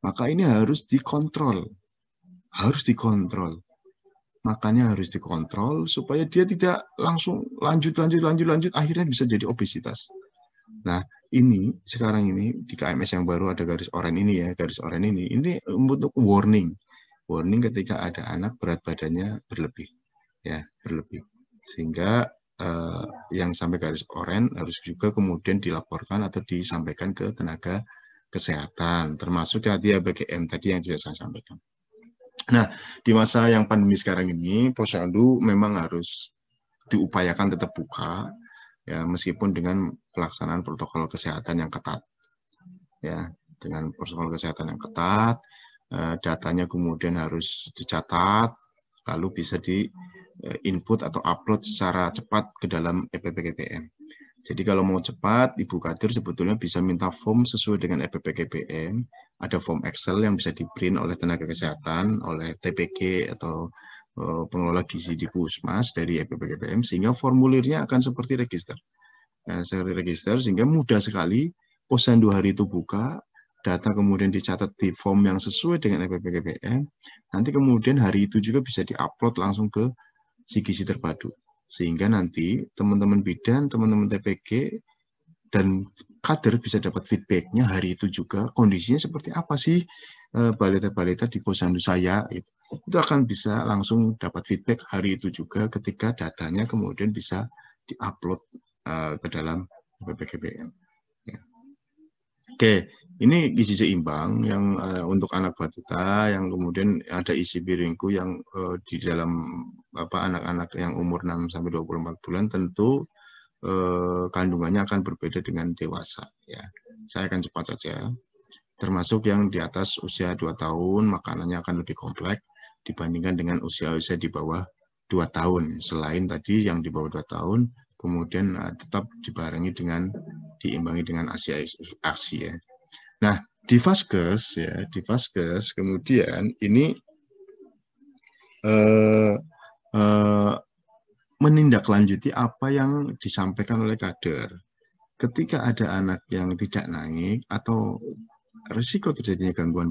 Maka ini harus dikontrol. Makannya harus dikontrol supaya dia tidak langsung lanjut, akhirnya bisa jadi obesitas. Nah, ini sekarang ini di KMS yang baru ada garis oranye ini ya, garis oranye ini untuk warning warning ketika ada anak berat badannya berlebih, ya berlebih, sehingga yang sampai garis oranye harus juga kemudian dilaporkan atau disampaikan ke tenaga kesehatan, termasuk ya BGM tadi yang sudah saya sampaikan. Nah, di masa yang pandemi sekarang ini, Posyandu memang harus diupayakan tetap buka, ya meskipun dengan pelaksanaan protokol kesehatan yang ketat, ya dengan protokol kesehatan yang ketat, datanya kemudian harus dicatat, lalu bisa di input atau upload secara cepat ke dalam EPPKPM. Jadi kalau mau cepat, Ibu Kadir sebetulnya bisa minta form sesuai dengan EPPKPM. Ada form Excel yang bisa di-print oleh tenaga kesehatan, oleh TPG atau pengelola gizi di Puskesmas dari EPPKPM, sehingga formulirnya akan seperti register. Seperti register, sehingga mudah sekali, Posyandu hari itu buka, data kemudian dicatat di form yang sesuai dengan EPPKPM, nanti kemudian hari itu juga bisa di-upload langsung ke si gizi terpadu, sehingga nanti teman-teman bidan, teman-teman TPG, dan kader bisa dapat feedbacknya hari itu juga, kondisinya seperti apa sih balita-balita di Posyandu saya, itu akan bisa langsung dapat feedback hari itu juga ketika datanya kemudian bisa di-upload ke dalam EPPKPM. Ya. Oke, ini gizi seimbang yang untuk anak balita, yang kemudian ada isi piringku yang di dalam anak-anak yang umur 6-24 bulan tentu kandungannya akan berbeda dengan dewasa. Ya, saya akan cepat saja. Termasuk yang di atas usia 2 tahun, makanannya akan lebih kompleks dibandingkan dengan usia-usia di bawah 2 tahun. Selain tadi yang di bawah 2 tahun, kemudian tetap dibarengi dengan diimbangi dengan ASI ya. Nah, di Vaskes ya, di Vaskes kemudian ini menindaklanjuti apa yang disampaikan oleh kader. Ketika ada anak yang tidak naik atau risiko terjadinya gangguan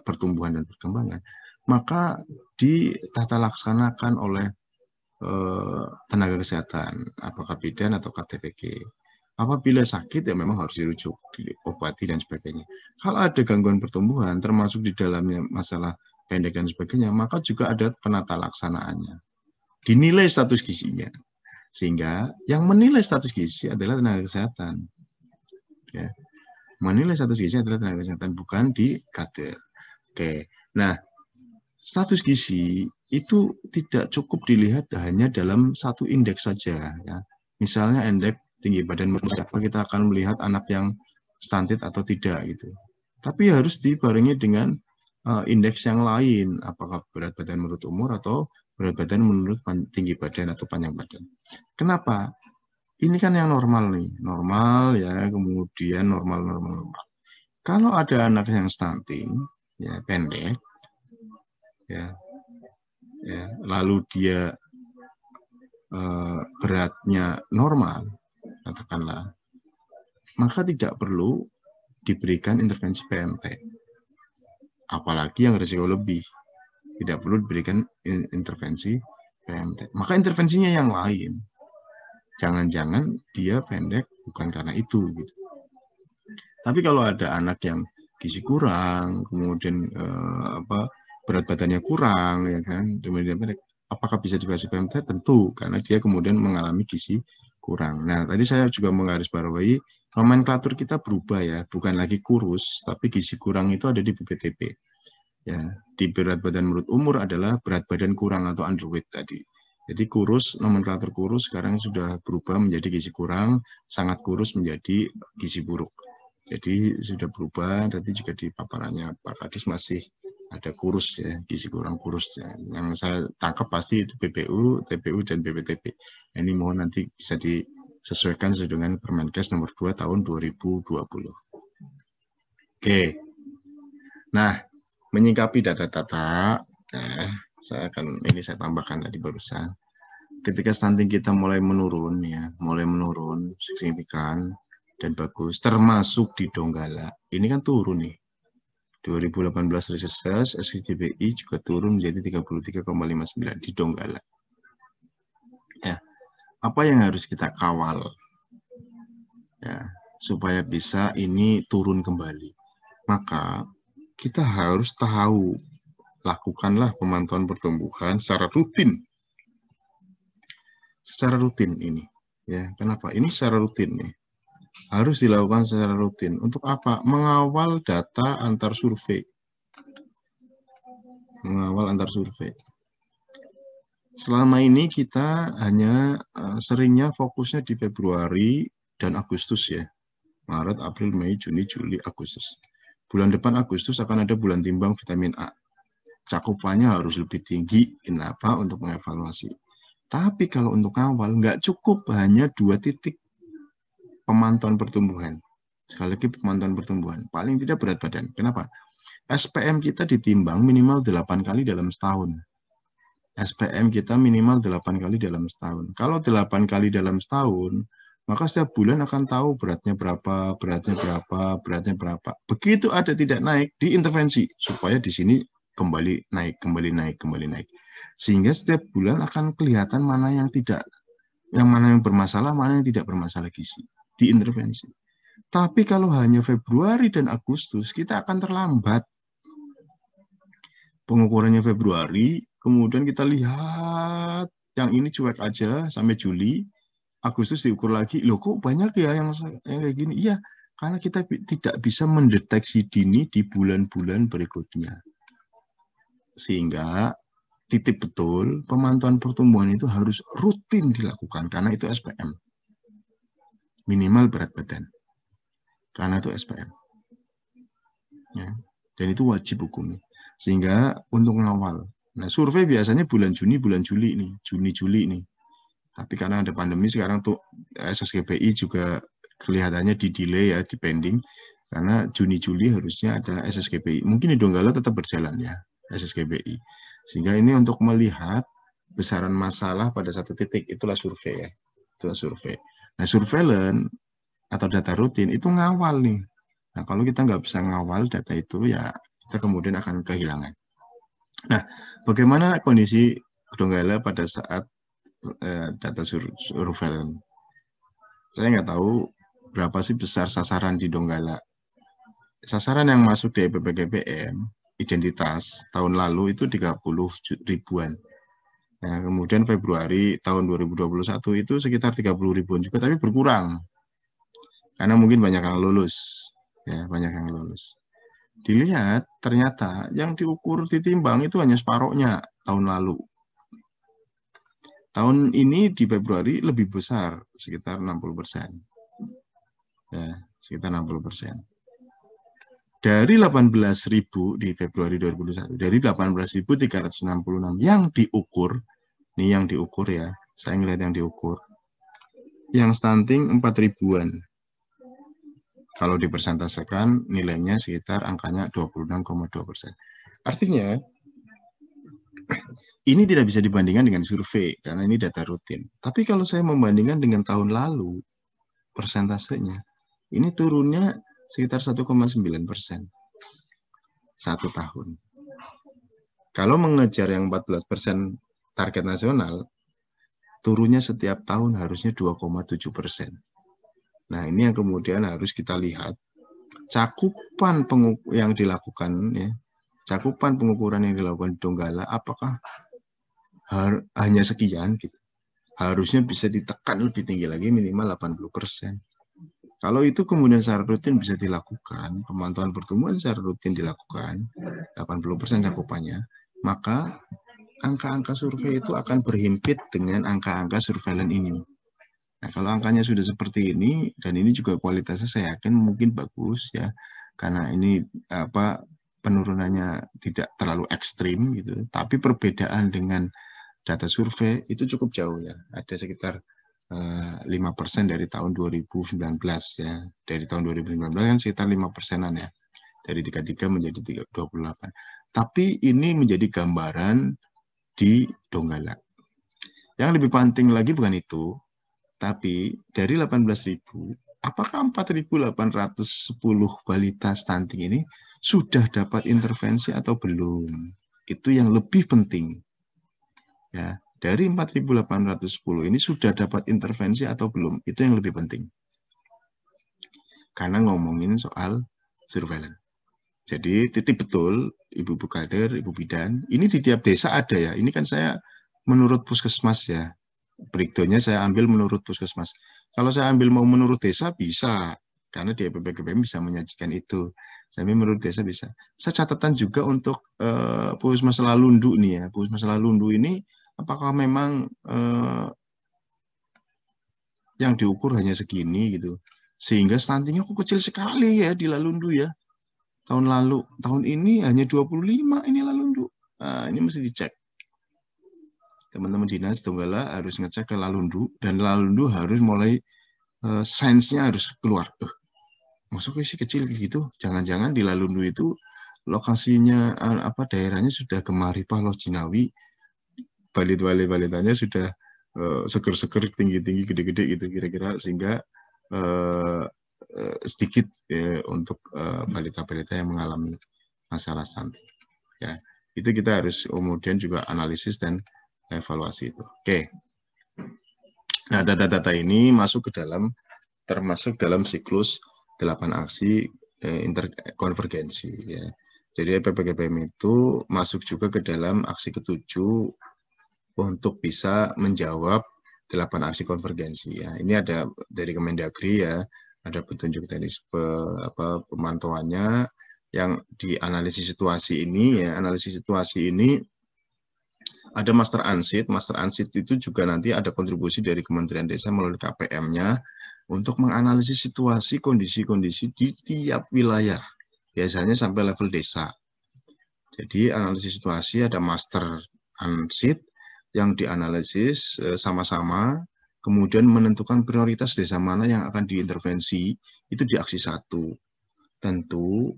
pertumbuhan dan perkembangan, maka ditata laksanakan oleh tenaga kesehatan, apakah bidan atau KTPG. Apabila sakit ya memang harus dirujuk, diobati dan sebagainya. Kalau ada gangguan pertumbuhan, termasuk di dalamnya masalah pendek dan sebagainya, maka juga ada penata laksanaannya. Dinilai status gizinya. Sehingga yang menilai status gizi adalah tenaga kesehatan. Ya. Menilai status gizi adalah tenaga kesehatan, bukan di kader. Oke. Nah, status gizi itu tidak cukup dilihat hanya dalam satu indeks saja. Ya. Misalnya indeks tinggi badan kita akan melihat anak yang stunted atau tidak gitu. Tapi harus dibarengi dengan indeks yang lain, apakah berat badan menurut umur atau berat badan menurut tinggi badan atau panjang badan. Kenapa? Ini kan yang normal nih, normal ya, kemudian normal. Kalau ada anak yang stunting, ya pendek, ya, lalu dia beratnya normal, katakanlah, maka tidak perlu diberikan intervensi PMT. Apalagi yang risiko lebih, tidak perlu diberikan intervensi PMT. Maka intervensinya yang lain. Jangan-jangan dia pendek bukan karena itu, gitu. Tapi kalau ada anak yang gizi kurang, kemudian berat badannya kurang, ya kan, kemudian pendek, apakah bisa dikasih PMT? Tentu, karena dia kemudian mengalami gizi kurang. Nah, tadi saya juga menggarisbawahi nomenklatur kita berubah ya, bukan lagi kurus, tapi gizi kurang itu ada di BPTP. Ya, di berat badan menurut umur adalah berat badan kurang atau underweight tadi. Jadi kurus, nomenklatur kurus sekarang sudah berubah menjadi gizi kurang, sangat kurus menjadi gizi buruk. Jadi sudah berubah, tadi juga di paparannya Pak Kadis masih ada kurus ya, gizi kurang kurus ya. Yang saya tangkap pasti itu BPU, TPU, dan BPTP. Ini mohon nanti bisa disesuaikan sesuai dengan Permenkes nomor 2 tahun 2020. Oke. Nah, menyikapi data-data, saya tambahkan tadi barusan. Ketika stunting kita mulai menurun ya, signifikan dan bagus, termasuk di Donggala. Ini kan turun nih. 2018 Riset SGBI juga turun menjadi 33,59 di Donggala. Ya, apa yang harus kita kawal ya supaya bisa ini turun kembali? Maka kita harus tahu lakukanlah pemantauan pertumbuhan secara rutin. Secara rutin ini. Ya, kenapa? Ini secara rutin nih. Harus dilakukan secara rutin. Untuk apa? Mengawal data antar survei. Mengawal antar survei. Selama ini kita hanya seringnya fokusnya di Februari dan Agustus ya. Maret, April, Mei, Juni, Juli, Agustus. Bulan depan Agustus akan ada bulan timbang vitamin A. Cakupannya harus lebih tinggi. Kenapa? Untuk mengevaluasi. Tapi kalau untuk awal nggak cukup hanya 2 titik pemantauan pertumbuhan. Sekali lagi pemantauan pertumbuhan. Paling tidak berat badan. Kenapa? SPM kita ditimbang minimal 8 kali dalam setahun. SPM kita minimal 8 kali dalam setahun. Kalau 8 kali dalam setahun, maka setiap bulan akan tahu beratnya berapa, beratnya berapa, beratnya berapa. Begitu ada tidak naik, diintervensi supaya di sini kembali naik, kembali naik, kembali naik. Sehingga setiap bulan akan kelihatan mana yang tidak, yang mana yang bermasalah, mana yang tidak bermasalah gizi. Diintervensi. Tapi kalau hanya Februari dan Agustus, kita akan terlambat. Pengukurannya Februari, kemudian kita lihat yang ini cuek aja sampai Juli, Agustus diukur lagi, loh kok banyak ya yang kayak gini? Iya, karena kita tidak bisa mendeteksi dini di bulan-bulan berikutnya. Sehingga titik betul pemantauan pertumbuhan itu harus rutin dilakukan, karena itu SPM. Minimal berat badan. Karena itu SPM. Ya, dan itu wajib hukumnya. Sehingga untuk ngawal. Nah, survei biasanya bulan Juni, bulan Juli nih, Juni-Juli nih. Tapi karena ada pandemi sekarang tuh SSGBI juga kelihatannya di delay ya, di pending. Karena Juni-Juli harusnya ada SSGBI. Mungkin di Donggala tetap berjalan ya, SSGBI. Sehingga ini untuk melihat besaran masalah pada satu titik, itulah survei ya. Itulah survei. Nah, surveillance atau data rutin itu ngawal nih. Nah, kalau kita nggak bisa ngawal data itu, ya kita kemudian akan kehilangan. Nah, bagaimana kondisi Donggala pada saat data surveillance? Saya nggak tahu berapa sih besar sasaran di Donggala. Sasaran yang masuk di PPKBM, identitas, tahun lalu itu 30 ribuan. Nah, kemudian Februari tahun 2021 itu sekitar 30 ribuan juga, tapi berkurang. Karena mungkin banyak yang lulus. Ya, banyak yang lulus. Dilihat ternyata yang diukur ditimbang itu hanya separohnya tahun lalu. Tahun ini di Februari lebih besar, sekitar 60%. Ya, sekitar 60%. Dari 18.000 di Februari 2021, dari 18.366 yang diukur, nih yang diukur ya, saya ngeliat yang diukur, yang stunting 4 ribuan. Kalau dipersentasekan nilainya sekitar angkanya 26,2%. Artinya ini tidak bisa dibandingkan dengan survei karena ini data rutin. Tapi kalau saya membandingkan dengan tahun lalu, persentasenya ini turunnya sekitar 1,9% satu tahun. Kalau mengejar yang 14% target nasional, turunnya setiap tahun harusnya 2,7%. Nah, ini yang kemudian harus kita lihat cakupan yang dilakukan ya, cakupan pengukuran yang dilakukan di Donggala apakah hanya sekian gitu. Harusnya bisa ditekan lebih tinggi lagi minimal 80%. Kalau itu kemudian secara rutin bisa dilakukan, pemantauan pertumbuhan secara rutin dilakukan, 80% cakupannya, maka angka-angka survei itu akan berhimpit dengan angka-angka surveillance ini. Nah, kalau angkanya sudah seperti ini, dan ini juga kualitasnya saya yakin mungkin bagus ya, karena ini penurunannya tidak terlalu ekstrim gitu, tapi perbedaan dengan data survei itu cukup jauh ya, ada sekitar 5% dari tahun 2019 ya, dari tahun 2019 kan sekitar 5%-an ya, dari 33 menjadi 28. Tapi ini menjadi gambaran di Donggala. Yang lebih penting lagi bukan itu, tapi dari 18.000, apakah 4.810 balita stunting ini sudah dapat intervensi atau belum? Itu yang lebih penting. Ya, dari 4.810 ini sudah dapat intervensi atau belum? Itu yang lebih penting. Karena ngomongin soal surveillance. Jadi titip betul Ibu-ibu kader, Ibu bidan. Ini di tiap desa ada ya. Ini kan saya menurut puskesmas ya. Breakdown-nya saya ambil menurut puskesmas. Kalau saya ambil mau menurut desa bisa, karena di EPPKBM bisa menyajikan itu. Saya ambil menurut desa bisa. Saya catatan juga untuk Puskesmas Lalundu nih ya. Puskesmas Lalundu ini apakah memang yang diukur hanya segini gitu. Sehingga stuntingnya kok kecil sekali ya di Lalundu ya. Tahun lalu, tahun ini hanya 25 ini Lalundu. Nah, ini mesti dicek. Teman-teman dinas Donggala harus ngecek ke Lalundu, dan Lalundu harus mulai sainsnya harus keluar. Masuk sih kecil gitu. Jangan-jangan di Lalundu itu lokasinya daerahnya sudah Gemaripah Lojinawi, balitanya sudah seger-seger, tinggi-tinggi, gede-gede gitu kira-kira, sehingga sedikit untuk balita-balita yang mengalami masalah stunting. Ya, itu kita harus kemudian juga analisis dan evaluasi itu. Oke. Nah, data-data ini termasuk dalam siklus 8 aksi interkonvergensi ya. Jadi EPPKBM itu masuk juga ke dalam aksi ke-7 untuk bisa menjawab 8 aksi konvergensi ya. Ini ada dari Kemendagri ya, ada petunjuk teknis pemantauannya yang dianalisis situasi ini ya. Analisis situasi ini ada Master Ansit. Master Ansit itu juga nanti ada kontribusi dari Kementerian Desa melalui KPM-nya untuk menganalisis situasi kondisi-kondisi di tiap wilayah. Biasanya sampai level desa. Jadi analisis situasi ada Master Ansit yang dianalisis sama-sama, kemudian menentukan prioritas desa mana yang akan diintervensi, itu di aksi 1. Tentu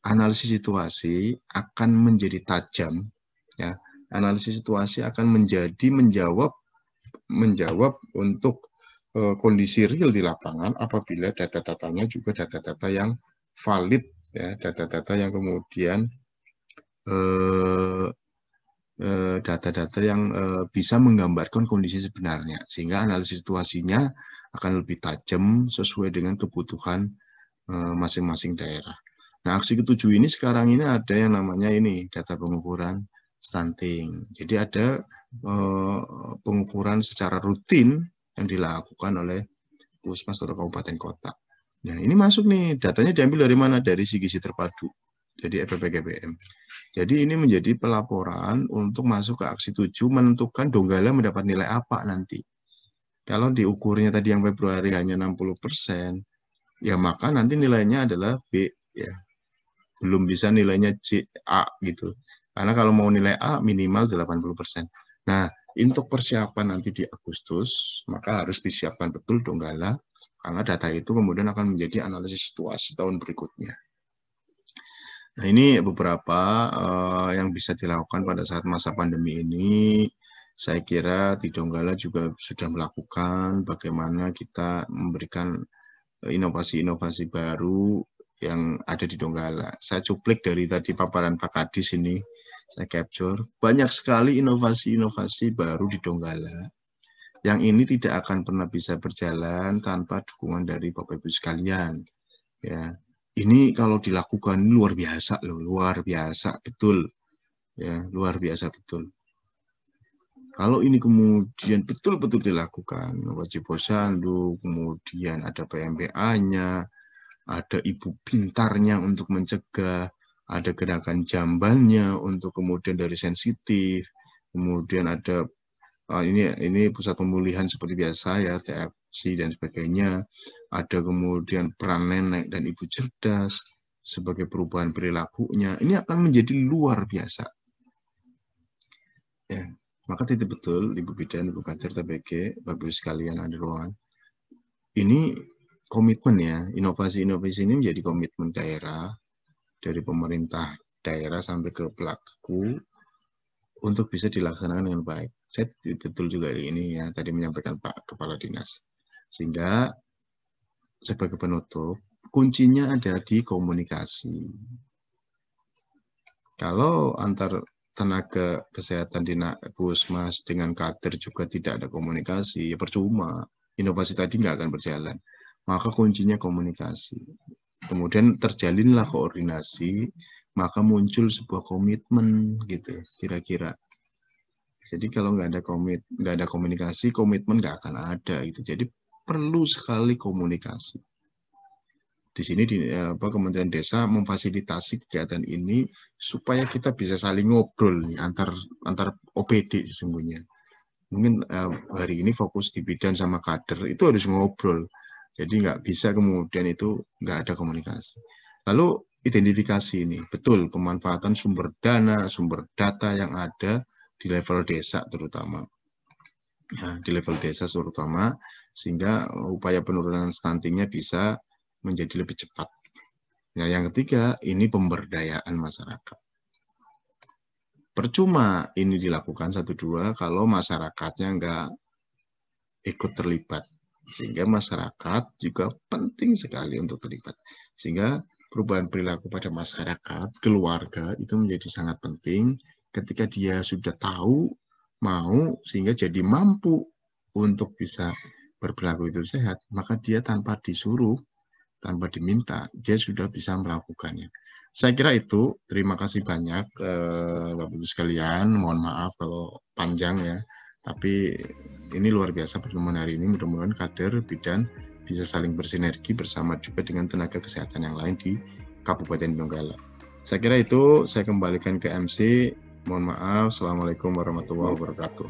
analisis situasi akan menjadi tajam, ya. Analisis situasi akan menjawab untuk kondisi real di lapangan apabila data-datanya juga data-data yang valid, ya, data-data yang kemudian data-data yang bisa menggambarkan kondisi sebenarnya, sehingga analisis situasinya akan lebih tajam sesuai dengan kebutuhan masing-masing daerah. Nah, aksi ke-7 ini sekarang ini ada yang namanya ini data pengukuran stunting. Jadi ada pengukuran secara rutin yang dilakukan oleh puskesmas atau kabupaten kota. Nah, ini masuk nih, datanya diambil dari mana? Dari Sigisi Terpadu. Jadi EPPKBM. Jadi ini menjadi pelaporan untuk masuk ke aksi 7, menentukan Donggala mendapat nilai apa nanti. Kalau diukurnya tadi yang Februari hanya 60%, ya maka nanti nilainya adalah B, ya. Belum bisa nilainya C, A gitu. Karena kalau mau nilai A minimal 80%. Nah, untuk persiapan nanti di Agustus, maka harus disiapkan betul Donggala, karena data itu kemudian akan menjadi analisis situasi tahun berikutnya. Nah, ini beberapa yang bisa dilakukan pada saat masa pandemi ini. Saya kira di Donggala juga sudah melakukan bagaimana kita memberikan inovasi-inovasi baru yang ada di Donggala. Saya cuplik dari tadi paparan Pak Kadis ini, saya capture. Banyak sekali inovasi-inovasi baru di Donggala. Yang ini tidak akan pernah bisa berjalan tanpa dukungan dari Bapak Ibu sekalian. Ya. Ini kalau dilakukan luar biasa loh, luar biasa betul, ya, luar biasa betul. Kalau ini kemudian betul-betul dilakukan, wajib posyandu, kemudian ada PMPA-nya, ada ibu pintarnya untuk mencegah, ada gerakan jambannya untuk kemudian dari sensitif, kemudian ada ini pusat pemulihan seperti biasa ya, TFC dan sebagainya. Ada kemudian peran nenek dan ibu cerdas sebagai perubahan perilakunya. Ini akan menjadi luar biasa. Ya, maka titip betul Ibu Bidan, Ibu Kader, TBG, Bapak Ibu sekalian ada ruangan. Ini komitmen ya, inovasi-inovasi ini menjadi komitmen daerah, dari pemerintah daerah sampai ke pelaku, untuk bisa dilaksanakan dengan baik. Saya betul juga ini ya, tadi menyampaikan Pak Kepala Dinas. Sehingga sebagai penutup, kuncinya ada di komunikasi. Kalau antar tenaga kesehatan di puskesmas dengan kader juga tidak ada komunikasi, ya percuma. Inovasi tadi nggak akan berjalan. Maka kuncinya komunikasi. kemudian terjalinlah koordinasi, maka muncul sebuah komitmen gitu kira-kira. Jadi kalau nggak ada komunikasi, komitmen nggak akan ada gitu. Jadi perlu sekali komunikasi. Di sini Kementerian Desa memfasilitasi kegiatan ini supaya kita bisa saling ngobrol nih antar OPD sesungguhnya. Mungkin hari ini fokus di bidan sama kader itu harus ngobrol. Jadi nggak bisa kemudian itu nggak ada komunikasi. Lalu identifikasi ini, betul pemanfaatan sumber dana, sumber data yang ada di level desa terutama. Ya, di level desa terutama, sehingga upaya penurunan stuntingnya bisa menjadi lebih cepat. Nah, yang ketiga, ini pemberdayaan masyarakat. Percuma ini dilakukan 1-2 kalau masyarakatnya nggak ikut terlibat. Sehingga masyarakat juga penting sekali untuk terlibat. Sehingga perubahan perilaku pada masyarakat, keluarga itu menjadi sangat penting ketika dia sudah tahu, mau, sehingga jadi mampu untuk bisa berperilaku itu sehat, maka dia tanpa disuruh, tanpa diminta, dia sudah bisa melakukannya. Saya kira itu. Terima kasih banyak Bapak Ibu sekalian. Mohon maaf kalau panjang ya. Tapi ini luar biasa pertemuan hari ini. Mudah-mudahan kader bidan bisa saling bersinergi bersama juga dengan tenaga kesehatan yang lain di Kabupaten Donggala. Saya kira itu. Saya kembalikan ke MC. Mohon maaf. Assalamualaikum warahmatullahi wabarakatuh.